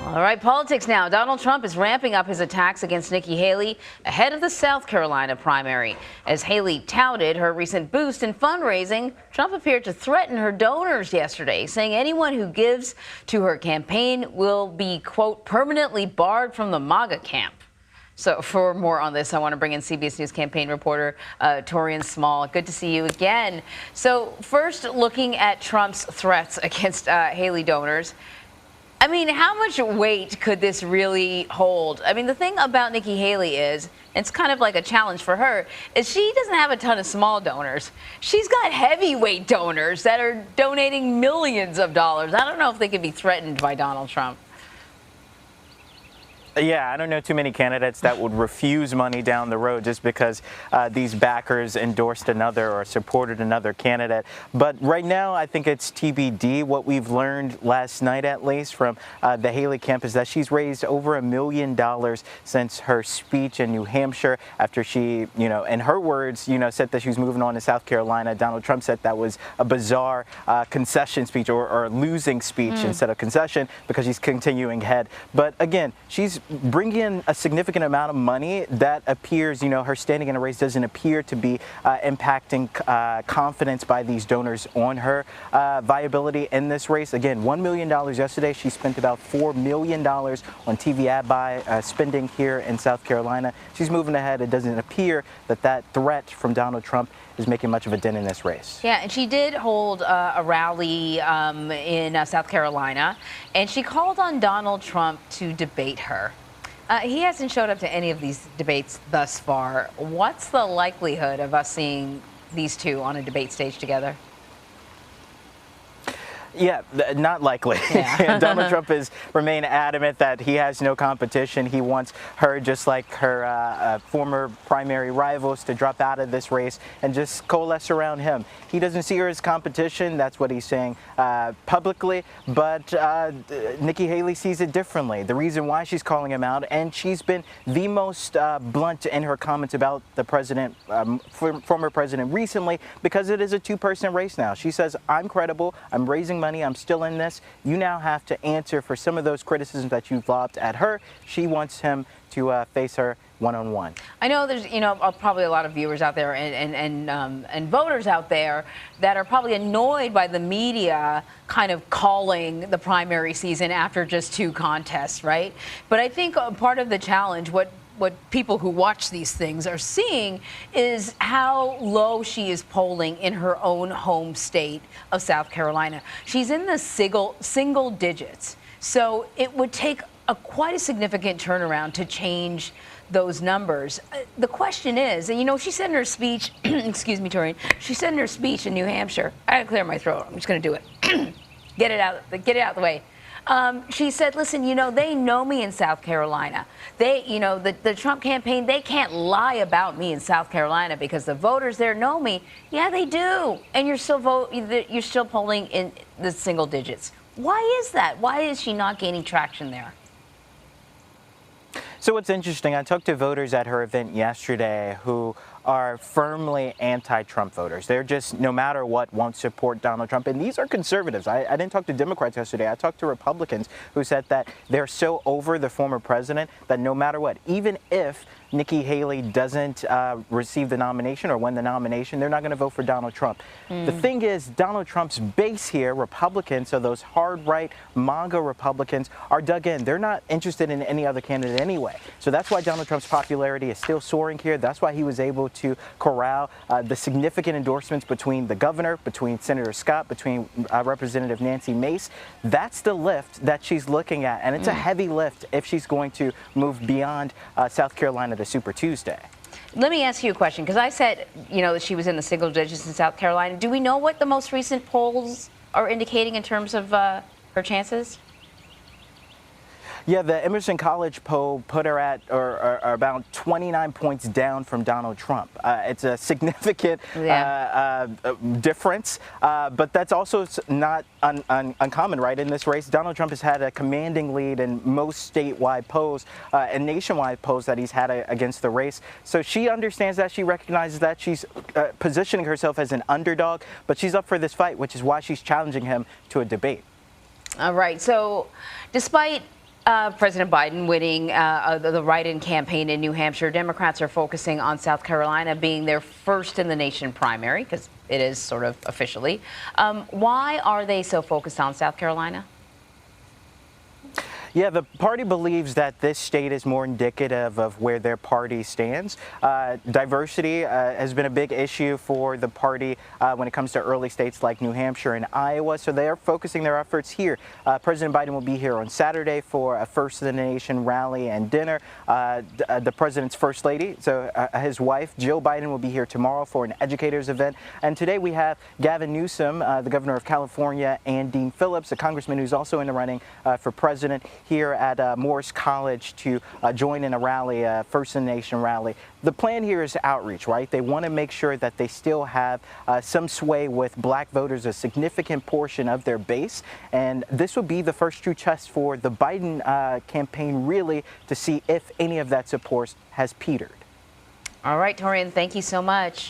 All right, politics now. Donald Trump is ramping up his attacks against Nikki Haley ahead of the South Carolina primary. As Haley touted her recent boost in fundraising, Trump appeared to threaten her donors yesterday, saying anyone who gives to her campaign will be, quote, permanently barred from the MAGA camp. So for more on this, I want to bring in CBS News campaign reporter Taurean Small. Good to see you again. So first, looking at Trump's threats against Haley donors, I mean, how much weight could this really hold? I mean, the thing about Nikki Haley is, it's kind of like a challenge for her, is she doesn't have a ton of small donors. She's got heavyweight donors that are donating millions of dollars. I don't know if they could be threatened by Donald Trump. Yeah, I don't know too many candidates that would refuse money down the road just because these backers endorsed another or supported another candidate. But right now, I think it's TBD. What we've learned last night, at least, from the Haley camp is that she's raised over $1 million since her speech in New Hampshire after she, in her words, said that she was moving on to South Carolina. Donald Trump said that was a bizarre concession speech or losing speech instead of concession because she's continuing ahead. But again, she's bringing in a significant amount of money that appears, her standing in a race doesn't appear to be impacting confidence by these donors on her viability in this race. Again, $1 million yesterday. She spent about $4 million on TV ad buy spending here in South Carolina. She's moving ahead. It doesn't appear that that threat from Donald Trump is making much of a dent in this race. Yeah, and she did hold a rally in South Carolina, and she called on Donald Trump to debate her. He hasn't showed up to any of these debates thus far. What's the likelihood of us seeing these two on a debate stage together? Yeah, not likely. Yeah. Donald Trump has remained adamant that he has no competition. He wants her, just like her former primary rivals, to drop out of this race and just coalesce around him. He doesn't see her as competition. That's what he's saying publicly. But Nikki Haley sees it differently. The reason why she's calling him out, and she's been the most blunt in her comments about the president, former president recently, because it is a two-person race now. She says, I'm credible. I'm raising money. I'm still in this. You now have to answer for some of those criticisms that you've lobbed at her. She wants him to face her one-on-one. I know there's, probably a lot of viewers out there and voters out there that are probably annoyed by the media kind of calling the primary season after just two contests, right? But I think part of the challenge, what people who watch these things are seeing, is how low she is polling in her own home state of South Carolina. She's in the single digits. So it would take quite a significant turnaround to change those numbers. The question is, and she said in her speech, excuse me, Taurean, she said in her speech in New Hampshire, I gotta clear my throat, I'm just gonna do it. Get it out of the way. She said, listen, they know me in South Carolina. They, the Trump campaign, they can't lie about me in South Carolina because the voters there know me. Yeah, they do. And you're still polling in the single digits. Why is that? Why is she not gaining traction there? So what's interesting, I talked to voters at her event yesterday who are firmly anti-Trump voters. They're just, no matter what, won't support Donald Trump. And these are conservatives. I didn't talk to Democrats yesterday. I talked to Republicans who said that they're so over the former president that no matter what, even if Nikki Haley doesn't receive the nomination or win the nomination, they're not going to vote for Donald Trump. The thing is, Donald Trump's base here, Republicans, so those hard-right MAGA Republicans, are dug in. They're not interested in any other candidate anyway. So that's why Donald Trump's popularity is still soaring here. That's why he was able to corral the significant endorsements between the governor, between Senator Scott, between Representative Nancy Mace. That's the lift that she's looking at, and it's a heavy lift if she's going to move beyond South Carolina to Super Tuesday. Let me ask you a question, because I said, that she was in the single digits in South Carolina. Do we know what the most recent polls are indicating in terms of her chances? Yeah, the Emerson College poll put her at or about 29 points down from Donald Trump. It's a significant difference, but that's also not uncommon, right? In this race, Donald Trump has had a commanding lead in most statewide polls and nationwide polls that he's had against the race. So she understands that. She recognizes that. She's positioning herself as an underdog, but she's up for this fight, which is why she's challenging him to a debate. All right. So despite President Biden winning the write-in campaign in New Hampshire. Democrats are focusing on South Carolina being their first in the nation primary, because it is sort of officially. Why are they so focused on South Carolina? Yeah, the party believes that this state is more indicative of where their party stands. Diversity has been a big issue for the party when it comes to early states like New Hampshire and Iowa, so they are focusing their efforts here. President Biden will be here on Saturday for a First in the Nation rally and dinner. The president's first lady, so his wife, Jill Biden, will be here tomorrow for an educators event. And today we have Gavin Newsom, the governor of California, and Dean Phillips, a congressman who's also in the running for president, here at Morris College to join in a rally, First in the Nation rally. The plan here is outreach, right? They want to make sure that they still have some sway with black voters, a significant portion of their base. And this will be the first true test for the Biden campaign, really, to see if any of that support has petered. All right, Taurean, thank you so much.